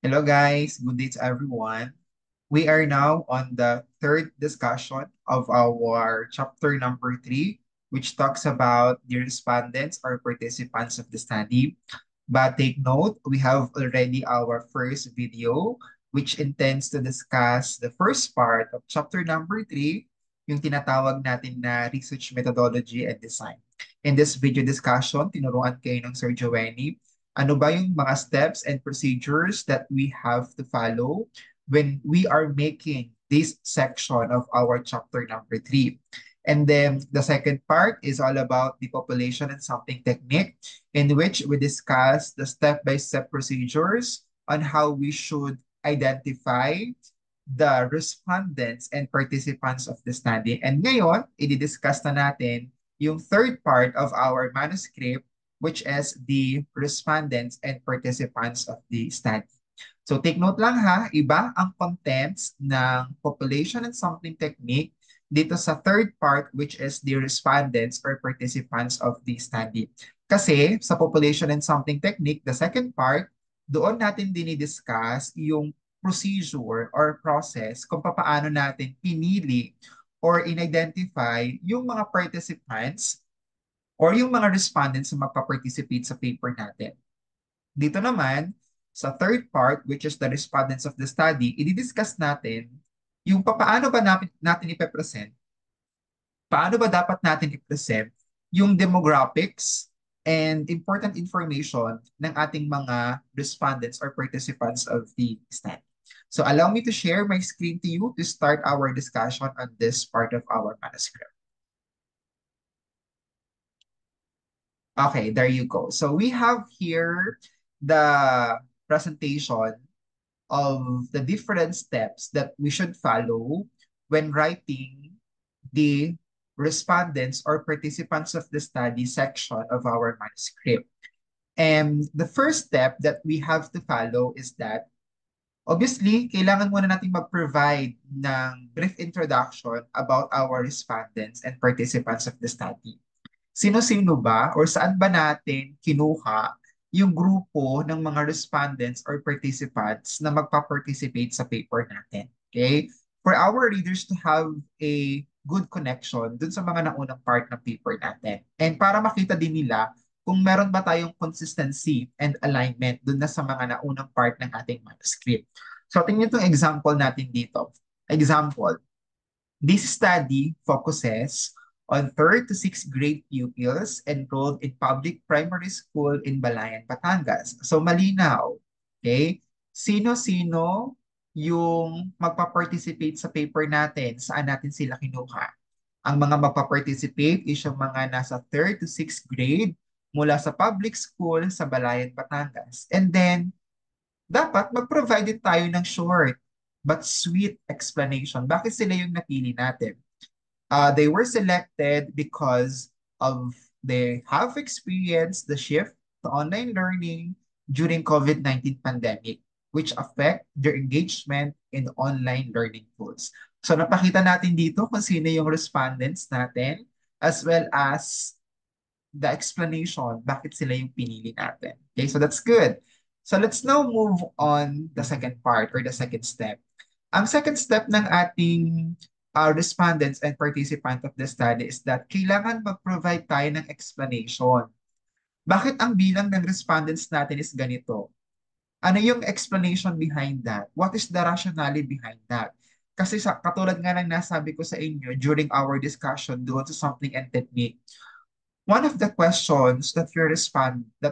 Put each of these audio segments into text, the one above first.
Hello guys, good day to everyone. We are now on the third discussion of our chapter number 3, which talks about the respondents or participants of the study. But take note, we have already our first video, which intends to discuss the first part of chapter number 3, yung tinatawag natin na research methodology and design. In this video discussion, tinuruan kayo ng Sir Joanny ano ba yung mga steps and procedures that we have to follow when we are making this section of our chapter number 3. And then the second part is all about the population and sampling technique, in which we discuss the step-by-step procedures on how we should identify the respondents and participants of the study. And ngayon, i-discuss na natin yung third part of our manuscript, which is the respondents and participants of the study. So take note lang ha, iba ang contents ng population and sampling technique dito sa third part, which is the respondents or participants of the study. Kasi sa population and sampling technique, the second part, doon natin dinidiscuss yung procedure or process kung paano natin pinili or in-identify yung mga participants or yung mga respondents na magpa-participate sa paper natin. Dito naman, sa third part, which is the respondents of the study, i-discuss natin yung paano ba natin ipe-present, paano ba dapat natin i-present yung demographics and important information ng ating mga respondents or participants of the study. So allow me to share my screen to you to start our discussion on this part of our manuscript. Okay, there you go. So we have here the presentation of the different steps that we should follow when writing the respondents or participants of the study section of our manuscript. And the first step that we have to follow is that obviously, kailangan muna natin mag-provide ng brief introduction about our respondents and participants of the study. Sino-sino ba or saan ba natin kinuha yung grupo ng mga respondents or participants na magpa-participate sa paper natin? Okay? For our readers to have a good connection dun sa mga naunang part ng paper natin. And para makita din nila kung meron ba tayong consistency and alignment dun na sa mga naunang part ng ating manuscript. So tingnan itong example natin dito. Example, this study focuses on 3rd to 6th grade pupils enrolled in public primary school in Balayan, Batangas. So malinaw, okay? Sino-sino yung magpa-participate sa paper natin? Saan natin sila kinuha? Ang mga magpa-participate is yung mga nasa 3rd to 6th grade mula sa public school sa Balayan, Batangas. And then, dapat mag-provide din tayo ng short but sweet explanation. Bakit sila yung napili natin? They were selected because of they have experienced the shift to online learning during COVID-19 pandemic, which affect their engagement in online learning tools. So napakita natin dito kung sino yung respondents natin as well as the explanation bakit sila yung pinili natin. Okay, so that's good. So let's now move on the second part or the second step. Ang second step ng ating respondents and participant of the study is that kailangan mag-provide tayo ng explanation. Bakit ang bilang ng respondents natin is ganito? Ano yung explanation behind that? What is the rationale behind that? Kasi sa katulad nga ng nasabi ko sa inyo during our discussion doon sa sampling and technique, one of the questions that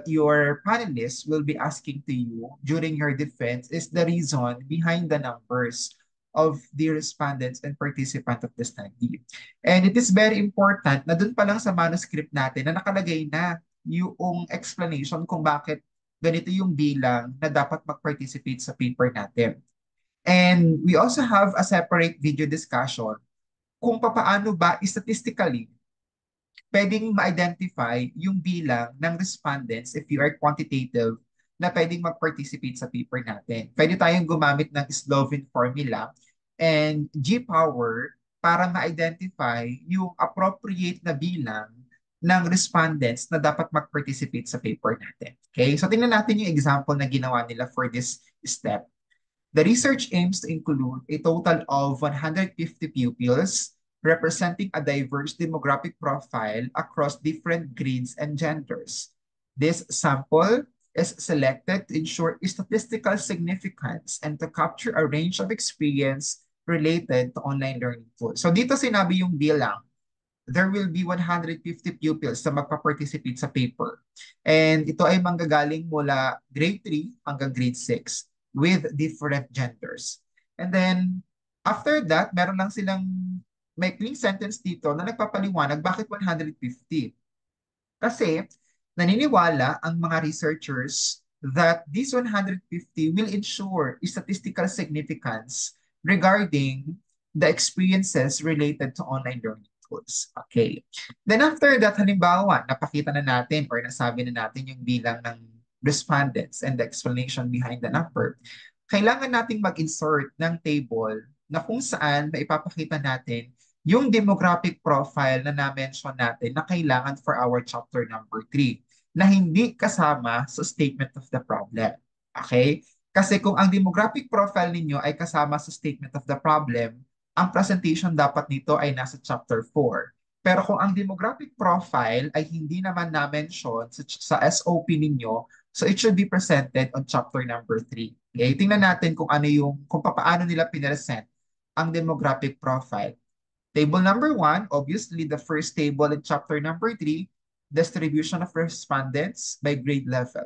your panelists will be asking to you during your defense is the reason behind the numbers of the respondents and participant of the study. And it is very important na dun pa lang sa manuscript natin na nakalagay na yung explanation kung bakit ganito yung bilang na dapat mag-participate sa paper natin. And we also have a separate video discussion kung paano ba statistically pwedeng ma-identify yung bilang ng respondents if you are quantitative na pwedeng mag-participate sa paper natin. Pwede tayong gumamit ng Slovin formula and G-power para ma-identify yung appropriate na bilang ng respondents na dapat mag-participate sa paper natin. Okay? So tingnan natin yung example na ginawa nila for this step. The research aims to include a total of 150 pupils representing a diverse demographic profile across different grades and genders. This sample is selected to ensure statistical significance and to capture a range of experience related to online learning tools. So dito sinabi yung bilang. There will be 150 pupils na magpa-participate sa paper. And ito ay manggagaling mula grade 3 hanggang grade 6 with different genders. And then, after that, meron lang silang may clean sentence dito na nagpapaliwanag bakit 150. Kasi naniniwala ang mga researchers that this 150 will ensure statistical significance regarding the experiences related to online learning tools. Okay. Then after that, halimbawa, napakita na natin or nasabi na natin yung bilang ng respondents and the explanation behind the number. Kailangan nating mag-insert ng table na kung saan maipapakita natin yung demographic profile na na-mention natin na kailangan for our chapter number 3 na hindi kasama sa statement of the problem. Okay? Kasi kung ang demographic profile ninyo ay kasama sa statement of the problem, ang presentation dapat nito ay nasa chapter 4. Pero kung ang demographic profile ay hindi naman na-mention sa SOP ninyo, so it should be presented on chapter number 3. Okay? Tingnan natin kung kung paano nila pinresent ang demographic profile. Table number 1, obviously the first table in chapter number 3, distribution of respondents by grade level.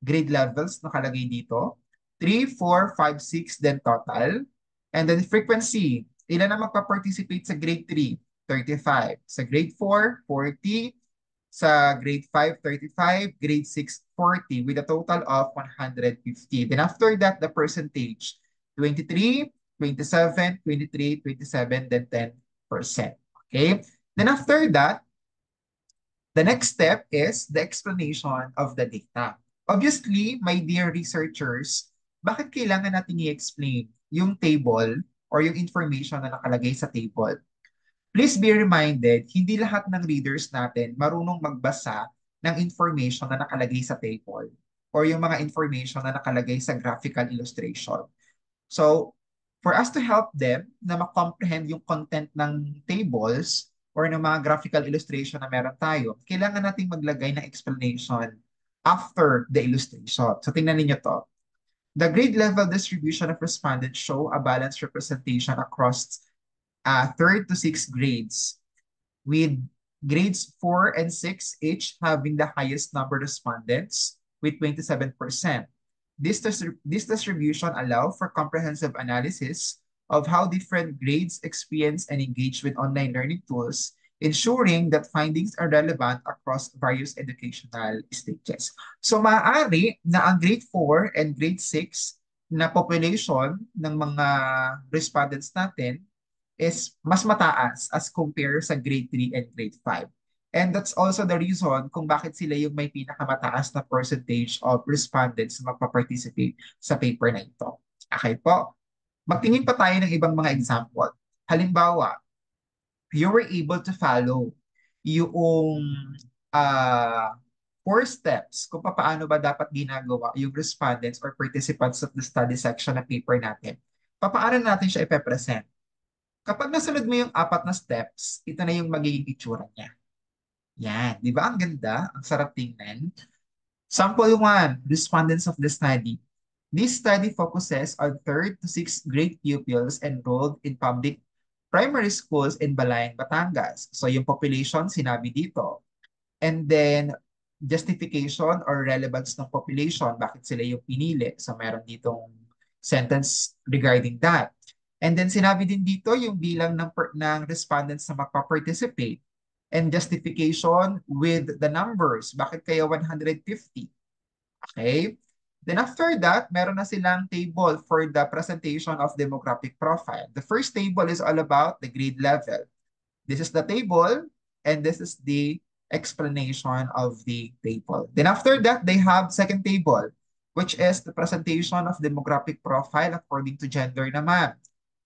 Grade levels nakalagay dito. 3, 4, 5, 6, then total. And then frequency. Ilan na magpa-participate sa grade 3? 35. Sa grade 4, 40. Sa grade 5, 35. Grade 6, 40 with a total of 150. Then after that, the percentage. 23, 27, 23, 27, then 10%. Okay? Then after that, the next step is the explanation of the data. Obviously, my dear researchers, bakit kailangan natin i-explain yung table or yung information na nakalagay sa table? Please be reminded, hindi lahat ng readers natin marunong magbasa ng information na nakalagay sa table or yung mga information na nakalagay sa graphical illustration. So, for us to help them na ma-comprehend yung content ng tables or ng mga graphical illustration na meron tayo, kailangan nating maglagay ng explanation after the illustration. So, tingnan ninyo to. The grade level distribution of respondents show a balanced representation across 3rd to 6th grades, with grades 4 and 6 each having the highest number of respondents with 27%. This distribution allows for comprehensive analysis of how different grades experience and engage with online learning tools, ensuring that findings are relevant across various educational stages. So maaari na ang grade 4 and grade 6 na population ng mga respondents natin is mas mataas as compare sa grade 3 and grade 5. And that's also the reason kung bakit sila yung may pinakamataas na percentage of respondents na magpa-participate sa paper na ito. Okay po? Magtingin pa tayo ng ibang mga example. Halimbawa, you were able to follow yung 4 steps kung paano ba dapat ginagawa yung respondents or participants of the study section na paper natin. Paano natin siya ipepresent? Kapag nasunod mo yung 4 na steps, ito na yung magiging itsura niya. Yan. Di ba? Ang ganda. Ang sarap tingnan. Sample 1, respondents of the study. This study focuses on 3rd to 6th grade pupils enrolled in public primary schools in Balayan, Batangas. So yung population, sinabi dito. And then, justification or relevance ng population, bakit sila yung pinili. So meron ditong sentence regarding that. And then sinabi din dito yung bilang ng respondents na magpa-participate and justification with the numbers. Bakit kaya 150? Okay? Then after that, meron na silang table for the presentation of demographic profile. The first table is all about the grade level. This is the table and this is the explanation of the table. Then after that, they have second table, which is the presentation of demographic profile according to gender naman.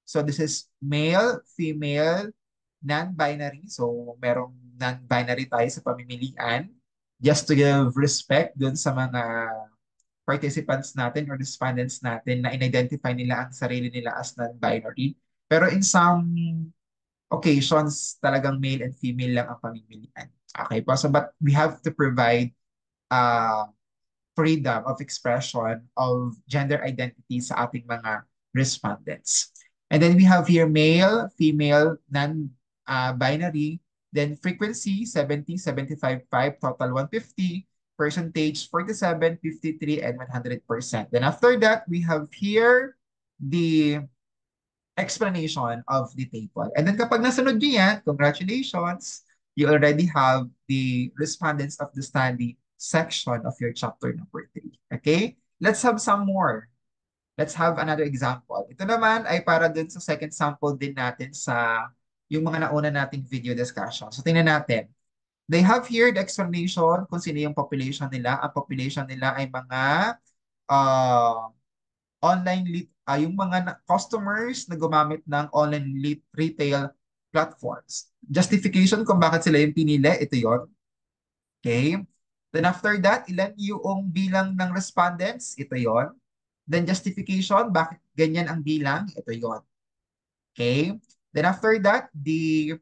So this is male, female, non-binary. So, merong non-binary tayo sa pamimilian just to give respect dun sa mga participants natin or respondents natin na in-identify nila ang sarili nila as non-binary. Pero in some occasions, talagang male and female lang ang pamimilian. Okay po. So, but we have to provide uh, freedom of expression of gender identity sa ating mga respondents. And then we have here male, female, non-binary, then frequency 70, 75, 5, total 150, percentage 47, 53, and 100%. Then after that, we have here the explanation of the table. And then kapag nasunod nyo yan, congratulations, you already have the respondents of the study section of your chapter number 3. Okay? Let's have some more. Let's have another example. Ito naman ay para dun sa second sample din natin sa yung mga nauna nating video discussion. So tingnan natin. They have here the explanation kung sino yung population nila. Ang population nila ay mga uh, online yung mga customers na gumamit ng online retail platforms. Justification kung bakit sila yung pinili, ito yon. Okay? Then after that, ilan yung bilang ng respondents, ito yon. Then justification, bakit ganyan ang bilang, ito yon. Okay? Then after that, the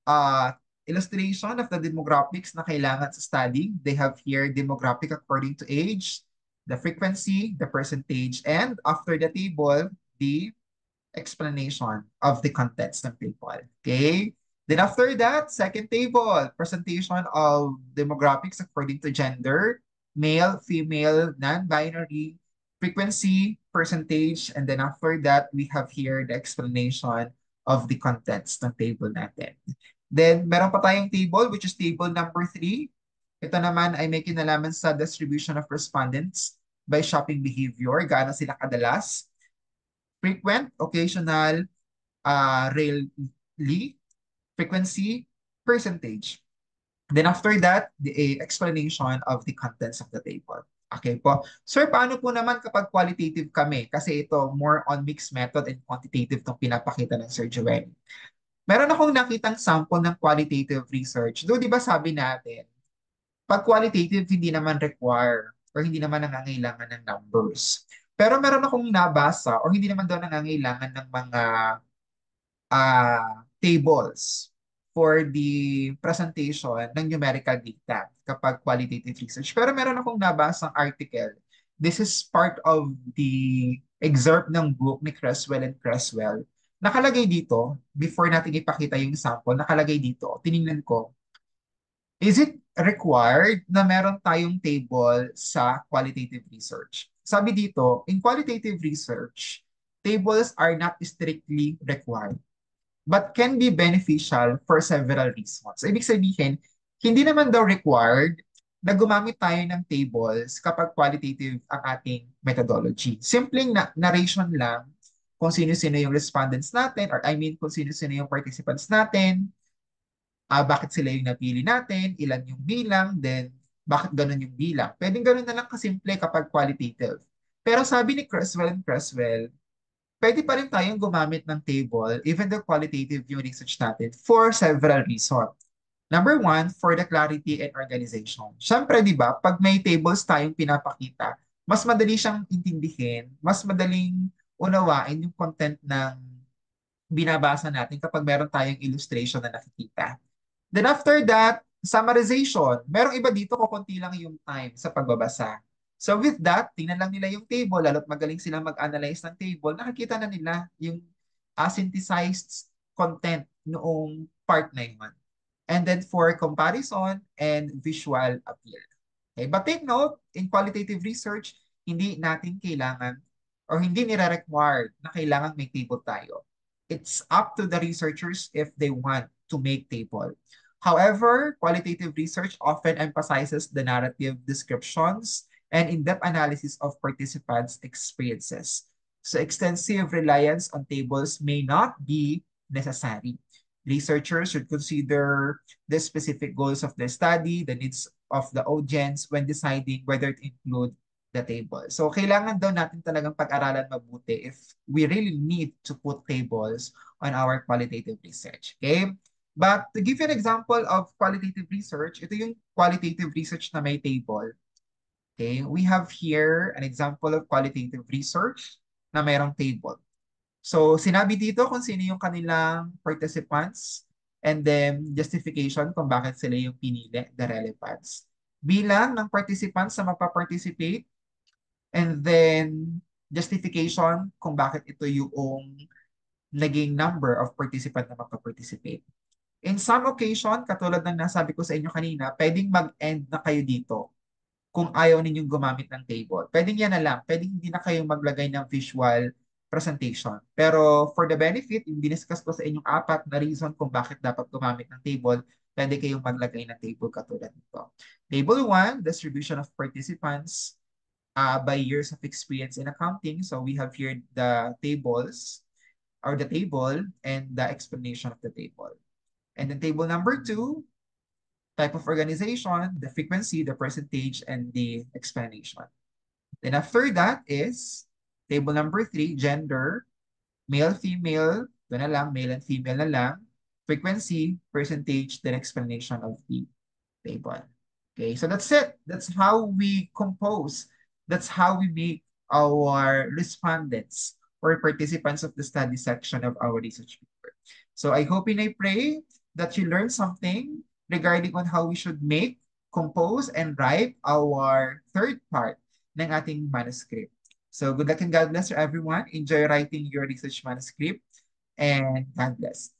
uh, illustration of the demographics na kailangan sa study. They have here demographic according to age, the frequency, the percentage, and after the table, the explanation of the contents ng table. Okay? Then after that, second table, presentation of demographics according to gender, male, female, non-binary, frequency, percentage, and then after that, we have here the explanation of the contents ng table natin. Then, meron pa tayong table, which is table number 3. Ito naman ay may kinalaman sa distribution of respondents by shopping behavior. Gaano sila kadalas? Frequent, occasional, rarely, frequency, percentage. Then after that, the explanation of the contents of the table. Okay po. Sir, paano po naman kapag qualitative kami? Kasi ito, more on mixed method and quantitative itong pinapakita ng Sir Joel. Meron akong nakitang sample ng qualitative research. Do, di ba sabi natin, pag qualitative, hindi naman require or hindi naman nangangailangan ng numbers. Pero meron akong nabasa or hindi naman daw nangangailangan ng mga tables for the presentation ng numerical data kapag qualitative research. Pero meron akong nabasang article. This is part of the excerpt ng book ni Creswell and Creswell. Nakalagay dito, before natin ipakita yung sample, nakalagay dito, tiningnan ko, is it required na meron tayong table sa qualitative research? Sabi dito, in qualitative research, tables are not strictly required but can be beneficial for several reasons. Ibig sabihin, hindi naman daw required na gumamit tayo ng tables kapag qualitative ang ating methodology. Simpleng narration lang kung sino-sino yung respondents natin or I mean kung sino-sino yung participants natin, bakit sila yung napili natin, ilan yung bilang, then bakit ganun yung bilang. Pwedeng ganun na lang kasimple kapag qualitative. Pero sabi ni Creswell and Creswell, pwede pa rin tayong gumamit ng table, even the qualitative yung research natin, for several reasons. Number one, for the clarity and organization. Siyempre, di ba, pag may tables tayong pinapakita, mas madali siyang intindihin, mas madaling unawain yung content ng binabasa natin kapag meron tayong illustration na nakikita. Then after that, summarization. Merong iba dito, kukunti lang yung time sa pagbabasa. So with that, tingnan lang nila yung table, lalo't magaling silang mag-analyze ng table, nakikita na nila yung synthesized content noong part na yun. And then for comparison and visual appeal. Okay, but take note, in qualitative research, hindi natin kailangan or hindi nire-required na kailangan may table tayo. It's up to the researchers if they want to make table. However, qualitative research often emphasizes the narrative descriptions and in-depth analysis of participants' experiences. So extensive reliance on tables may not be necessary. Researchers should consider the specific goals of the study, the needs of the audience when deciding whether to include the table. So kailangan daw natin talagang pag-aralan mabuti if we really need to put tables on our qualitative research. Okay? But to give you an example of qualitative research, ito yung qualitative research na may table. Okay, we have here an example of qualitative research na mayroong table. So, sinabi dito kung sino yung kanilang participants and then justification kung bakit sila yung pinili, the relevance. Bilang ng participants na magpa-participate and then justification kung bakit ito yung naging number of participant na magpa-participate. In some occasion, katulad ng nasabi ko sa inyo kanina, pwedeng mag-end na kayo dito kung ayaw ninyong gumamit ng table. Pwedeng yan na lang. Pwedeng hindi na kayo maglagay ng visual presentation. Pero for the benefit, yung diniscuss ko sa inyong apat na reason kung bakit dapat gumamit ng table, pwede kayong maglagay ng table katulad nito. Table 1, distribution of participants by years of experience in accounting. So we have here the tables or the table and the explanation of the table. And then table number 2, type of organization, the frequency, the percentage, and the explanation. Then after that is table number 3, gender, male, female, ito na lang, male and female na lang, frequency, percentage, then explanation of the table. Okay, so that's it. That's how we compose. That's how we make our respondents or participants of the study section of our research paper. So I hope and I pray that you learned something regarding on how we should make, compose, and write our third part ng ating manuscript. So good luck and God bless to everyone. Enjoy writing your research manuscript and God bless.